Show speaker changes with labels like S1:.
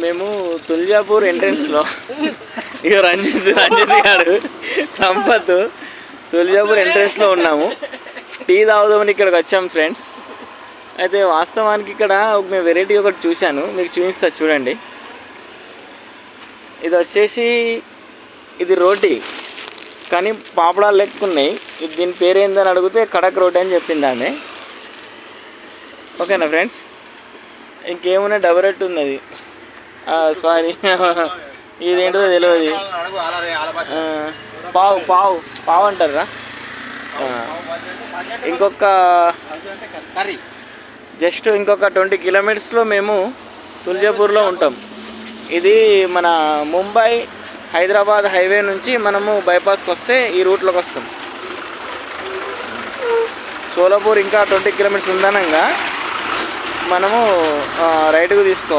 S1: మేము తుల్జాపూర్ ఎంట్రన్స్లో ఇక రంజిత్ గారు సంపత్ తుల్జాపూర్ ఎంట్రన్స్లో ఉన్నాము. టీ తాగుదామని ఇక్కడికి వచ్చాం ఫ్రెండ్స్. అయితే వాస్తవానికి ఇక్కడ మేము వెరైటీ ఒకటి చూశాను, మీకు చూపిస్తా చూడండి. ఇది వచ్చేసి ఇది రోటీ, కానీ పాపడాలు లెక్కున్నాయి. దీని పేరు ఏందని అడిగితే కడక్ రోటీ అని చెప్పిందండి. ఓకేనా ఫ్రెండ్స్. ఇంకేమున్నా డబరెట్ ఉన్నది, సారీ ఇదేంటో తెలియదు. పావు పావు పావు అంటారా. ఇంకొక జస్ట్ ఇంకొక 20 కిలోమీటర్స్లో మేము తుల్జాపూర్లో ఉంటాం. ఇది మన ముంబై హైదరాబాద్ హైవే నుంచి మనము బైపాస్కి వస్తే ఈ రూట్లోకి వస్తాం. సోలాపూర్ ఇంకా 20 కిలోమీటర్స్ ఉందనంగా మనము రైట్కు తీసుకోవాలి.